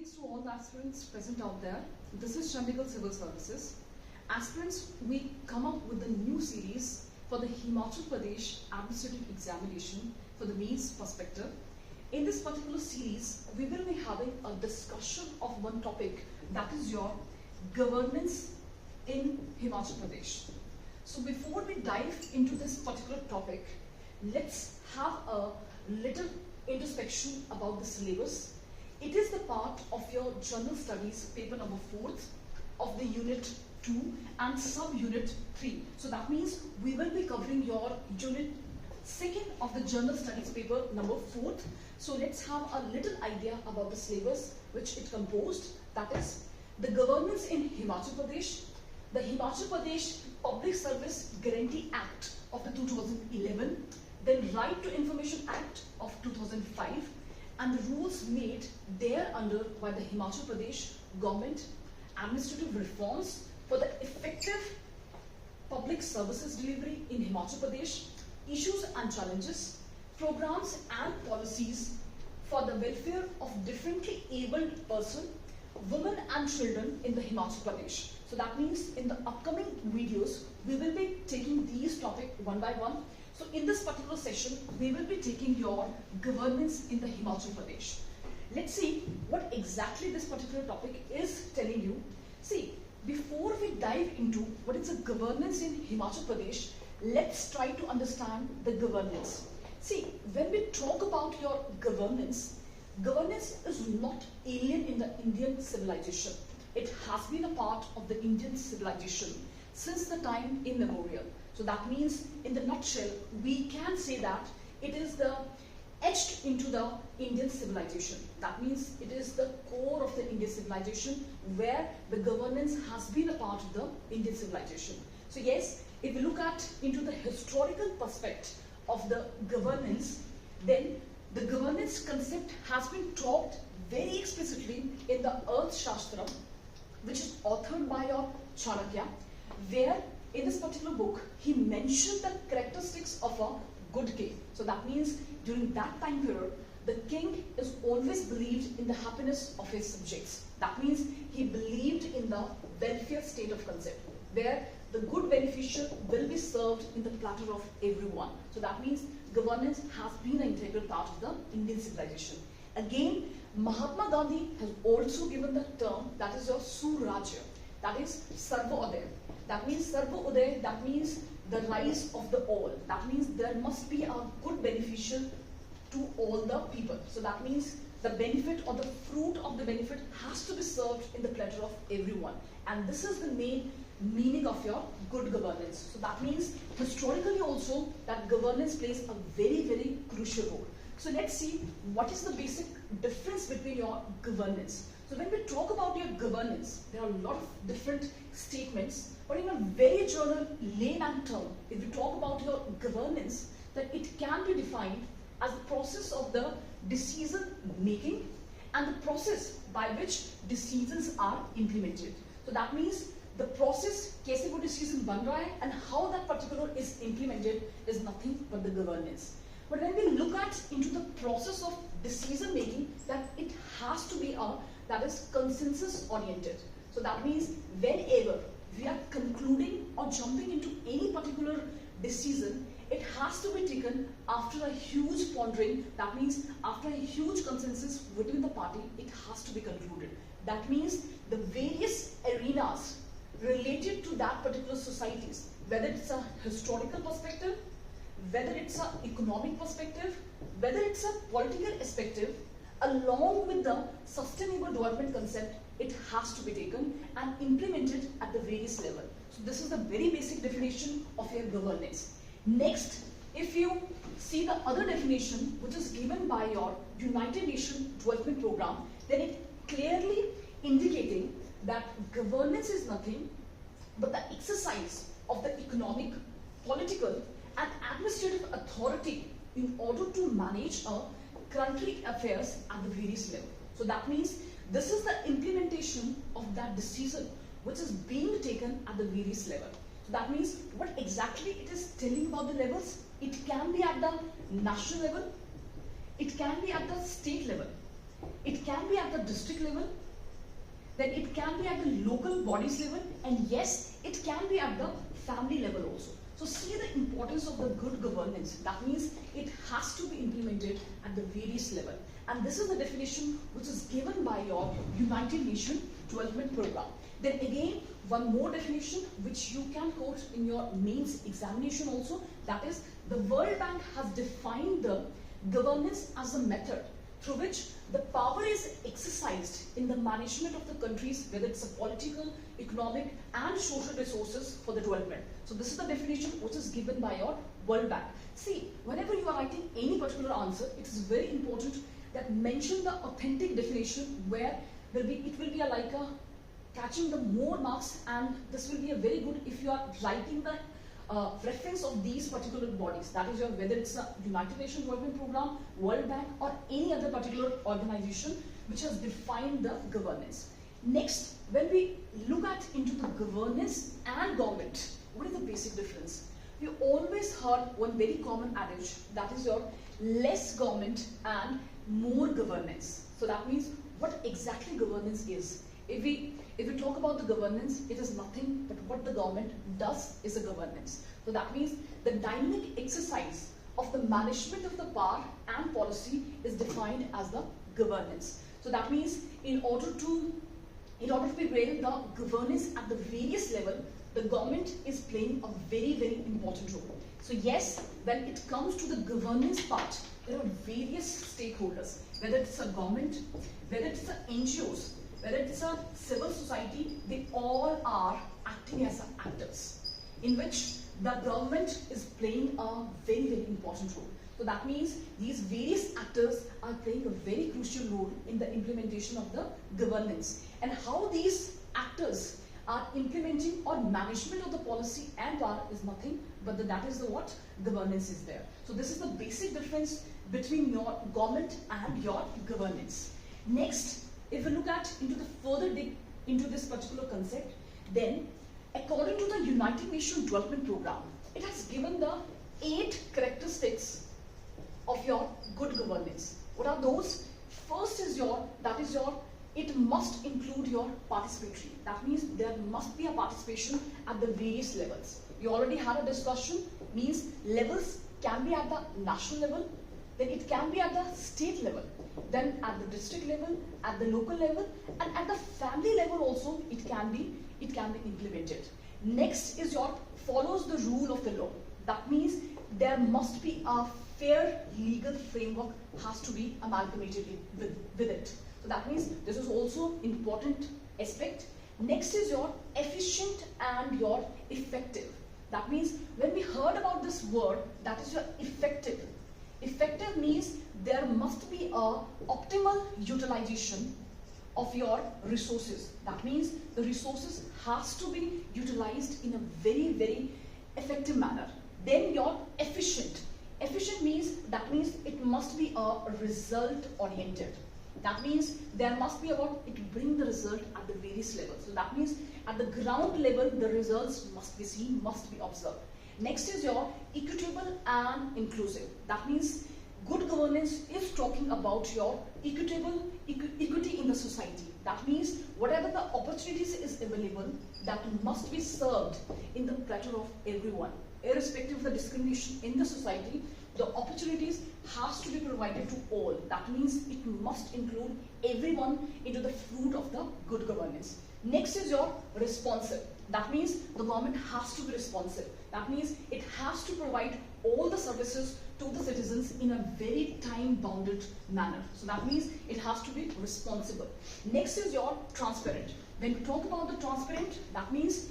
Greetings to all the aspirants present out there. This is Chandigarh Civil Services. Aspirants, we come up with a new series for the Himachal Pradesh Administrative Examination for the mains perspective. In this particular series, we will be having a discussion of one topic, that is your governance in Himachal Pradesh. So before we dive into this particular topic, let's have a little introspection about the syllabus. It is the part of your general studies paper number 4th of the unit 2 and sub-unit 3. So that means we will be covering your unit 2nd of the general studies paper number 4th. So let's have a little idea about the syllabus which it composed. That is the governance in Himachal Pradesh, the Himachal Pradesh Public Service Guarantee Act of the 2011, then Right to Information Act of 2005, and the rules made thereunder by the Himachal Pradesh government, administrative reforms for the effective public services delivery in Himachal Pradesh, issues and challenges, programs and policies for the welfare of differently abled persons, women and children in the Himachal Pradesh. So that means in the upcoming videos, we will be taking these topics one by one. So in this particular session, we will be taking your governance in the Himachal Pradesh. Let's see what exactly this particular topic is telling you. See, before we dive into what is the governance in Himachal Pradesh, let's try to understand the governance. See, when we talk about your governance, governance is not alien in the Indian civilization. It has been a part of the Indian civilization since the time immemorial. So that means, in the nutshell, we can say that it is the etched into the Indian civilization. That means it is the core of the Indian civilization where the governance has been a part of the Indian civilization. So yes, if we look at into the historical perspective of the governance, then the governance concept has been taught very explicitly in the Earth Shastra, which is authored by your Chanakya, where in this particular book, he mentioned the characteristics of a good king. So that means during that time period, the king is always believed in the happiness of his subjects. That means he believed in the welfare state of concept, where the good beneficial will be served in the platter of everyone. So that means governance has been an integral part of the Indian civilization. Again, Mahatma Gandhi has also given the term, that is your Surajya, that is Sarva Uday. That means Sarva Uday, that means the rise of the all. That means there must be a good beneficial to all the people. So that means the benefit or the fruit of the benefit has to be served in the platter of everyone. And this is the main meaning of your good governance. So that means historically also that governance plays a very, very crucial role. So let's see what is the basic difference between your governance. So when we talk about your governance, there are a lot of different statements, but in a very general layman term, if we talk about your governance, then it can be defined as the process of the decision making and the process by which decisions are implemented. So that means the process, कैसे वो decision बन रहा है and how that particular is implemented is nothing but the governance. But when we look at into the process of decision making, that it has to be that is consensus oriented. So that means whenever we are concluding or jumping into any particular decision, it has to be taken after a huge pondering. That means after a huge consensus within the party, it has to be concluded. That means the various arenas related to that particular societies, whether it's a historical perspective, whether it's an economic perspective, whether it's a political perspective, along with the sustainable development concept, it has to be taken and implemented at the various level. So this is the very basic definition of your governance. Next, if you see the other definition, which is given by your United Nations Development Program, then it clearly indicating that governance is nothing but the exercise of the economic, political and administrative authority in order to manage a country affairs at the various level. So that means this is the implementation of that decision which is being taken at the various level. So that means what exactly it is telling about the levels. It can be at the national level, it can be at the state level, It can be at the district level, then it can be at the local bodies level, and yes, it can be at the family level also. So see the importance of the good governance. That means it has to be implemented at the various level. And this is the definition which is given by your United Nations Development Program. Then again, one more definition which you can quote in your mains examination also, that is the World Bank has defined the governance as a method through which the power is exercised in the management of the countries, whether it's a political, economic and social resources for the development. So this is the definition which is given by your World Bank. See, whenever you are writing any particular answer, it is very important that mention the authentic definition where it will be like a catching the more marks, and this will be a very good if you are writing the reference of these particular bodies, that is whether it's a United Nations Development Program, World Bank or any other particular organization which has defined the governance. Next, when we look at into the governance and government, what is the basic difference? We always heard one very common adage, that is your less government and more governance. So that means what exactly governance is. If we talk about the governance, it is nothing but what the government does is a governance. So that means the dynamic exercise of the management of the power and policy is defined as the governance. So that means in order to be graded the governance at the various level, the government is playing a very, very important role. So yes, when it comes to the governance part, there are various stakeholders, whether it's a government, whether it's a NGOs, whether it's a civil society, they all are acting as actors, in which the government is playing a very, very important role. So that means these various actors are playing a very crucial role in the implementation of the governance. And how these actors are implementing or management of the policy and power is nothing but that is the what governance is there. So this is the basic difference between your government and your governance. Next, if we look at into the further dig into this particular concept, then according to the United Nations Development Program, it has given the 8 characteristics of your good governance. What are those? First is it must include your participatory. That means there must be a participation at the various levels. You already had a discussion, means levels can be at the national level, then it can be at the state level, then at the district level, at the local level, and at the family level also it can be implemented. Next is follows the rule of the law. That means there must be a fair legal framework has to be amalgamated with it. So that means this is also important aspect. Next is your efficient and your effective. That means when we heard about this word, that is your effective. Effective means there must be a optimal utilization of your resources. That means the resources has to be utilized in a very, very effective manner. Then your efficient. Efficient means it must be a result oriented. That means there must be it bring the result at the various levels. So that means at the ground level the results must be seen, must be observed. Next is your equitable and inclusive. That means good governance is talking about your equity in the society. That means whatever the opportunities is available, that must be served in the platter of everyone. Irrespective of the discrimination in the society, the opportunities has to be provided to all. That means it must include everyone into the fruit of the good governance. Next is your responsive. That means the government has to be responsive. That means it has to provide all the services to the citizens in a very time-bounded manner. So that means it has to be responsible. Next is your transparent. When we talk about the transparent, that means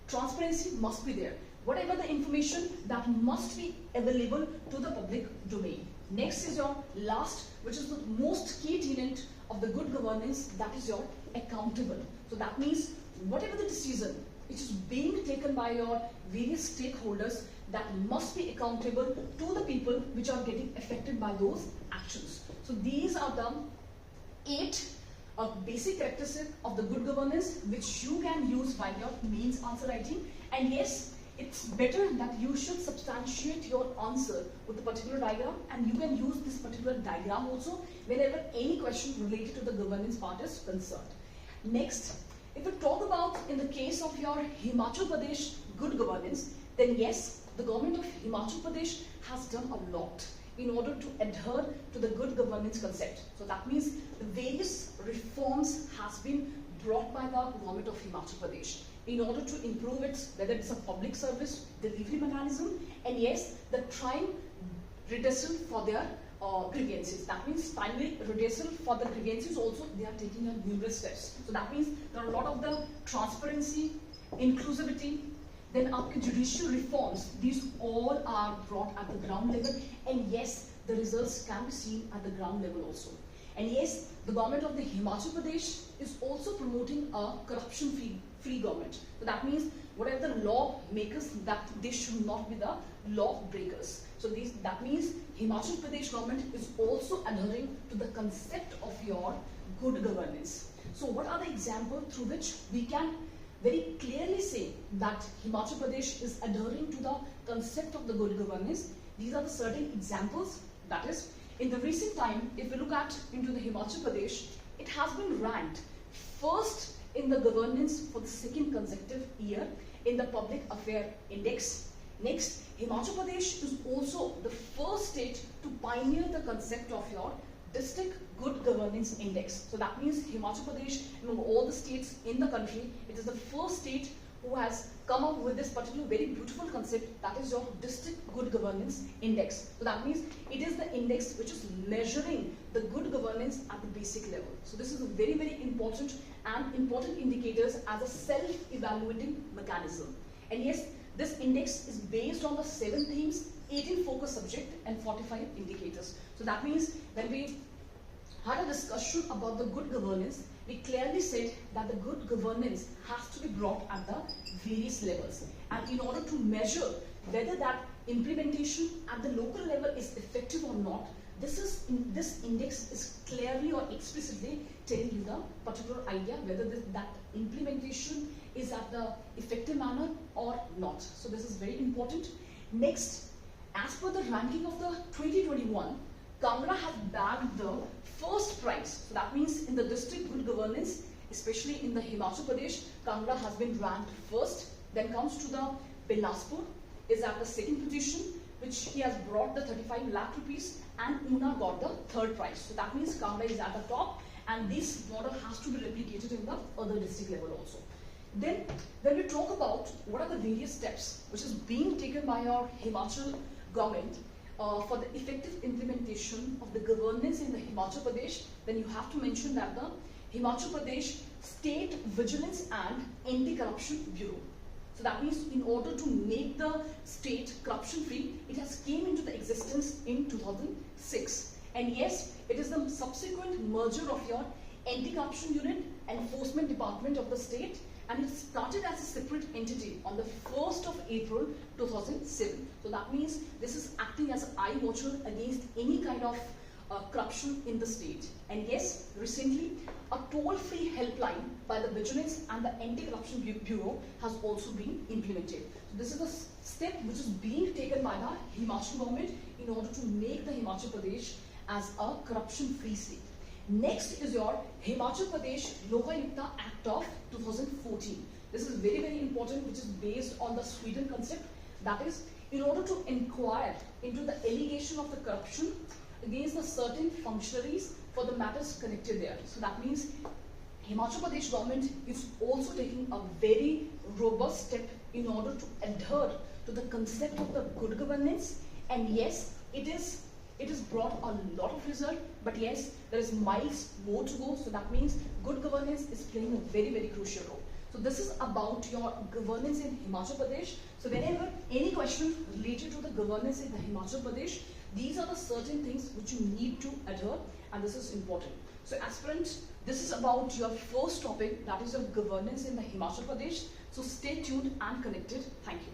transparency must be there. Whatever the information that must be available to the public domain. Next is your last, which is the most key tenet of the good governance, that is your accountable. So that means whatever the decision which is being taken by your various stakeholders, that must be accountable to the people which are getting affected by those actions. So these are the 8 basic characteristics of the good governance which you can use while your mains answer writing. And yes, it's better that you should substantiate your answer with a particular diagram, and you can use this particular diagram also whenever any question related to the governance part is concerned. Next, if we talk about in the case of your Himachal Pradesh good governance, then yes, the government of Himachal Pradesh has done a lot in order to adhere to the good governance concept. So that means the various reforms has been brought by the government of Himachal Pradesh in order to improve its, whether it's a public service delivery mechanism, and yes, the time redressal for their grievances. That means timely redressal for the grievances also, they are taking numerous steps. So that means there are a lot of the transparency, inclusivity, then after judicial reforms, these all are brought at the ground level, and yes, the results can be seen at the ground level also. And yes, the government of the Himachal Pradesh is also promoting a corruption-free government. So that means whatever the law makers, that they should not be the law breakers. So that means Himachal Pradesh government is also adhering to the concept of your good governance. So what are the examples through which we can very clearly say that Himachal Pradesh is adhering to the concept of the good governance? These are the certain examples. That is, in the recent time, if we look at into the Himachal Pradesh, it has been ranked first in the governance for the second consecutive year in the Public Affair Index. Next, Himachal Pradesh is also the first state to pioneer the concept of your District Good Governance Index. So that means Himachal Pradesh, among all the states in the country, it is the first state who has come up with this particular very beautiful concept, that is your District Good Governance Index. So that means it is the index which is measuring the good governance at the basic level. So this is a very, very important indicators as a self-evaluating mechanism. And yes, this index is based on the 7 themes, 18 focus subject and 45 indicators. So that means when we had a discussion about the good governance, we clearly said that the good governance has to be brought at the various levels. And in order to measure whether that implementation at the local level is effective or not, this index is clearly or explicitly telling you the particular idea whether that implementation is at the effective manner or not. So this is very important. Next, as per the ranking of the 2021, Kangra has bagged the first prize. So that means in the district good governance, especially in the Himachal Pradesh, Kangra has been ranked first. Then comes to the Bilaspur, is at the second position, which he has brought the 35 lakh rupees, and Una got the third prize. So that means Kangra is at the top, and this model has to be replicated in the other district level also. Then when we talk about what are the various steps which is being taken by our Himachal government for the effective implementation of the governance in the Himachal Pradesh, then you have to mention that the Himachal Pradesh State Vigilance and Anti-Corruption Bureau. So that means in order to make the state corruption free, it has came into the existence in 2006. And yes, it is the subsequent merger of your Anti-Corruption Unit and Enforcement Department of the state, and it started as a separate entity on the 1st of April 2007. So that means this is acting as an eye watcher against any kind of corruption in the state. And yes, recently a toll-free helpline by the Vigilance and the Anti-Corruption Bureau has also been implemented. So this is a step which is being taken by the Himachal government in order to make the Himachal Pradesh as a corruption-free state. Next is your Himachal Pradesh Lokayukta Act of 2014. This is very, very important, which is based on the Sweden concept. That is, in order to inquire into the allegation of the corruption against the certain functionaries for the matters connected there. So that means Himachal Pradesh government is also taking a very robust step in order to adhere to the concept of the good governance. And yes, it is brought a lot of result, but yes, there is miles more to go. So that means good governance is playing a very, very crucial role. So this is about your governance in Himachal Pradesh. So whenever any question related to the governance in the Himachal Pradesh, these are the certain things which you need to adhere, and this is important. So aspirants, this is about your first topic, that is your governance in the Himachal Pradesh. So stay tuned and connected. Thank you.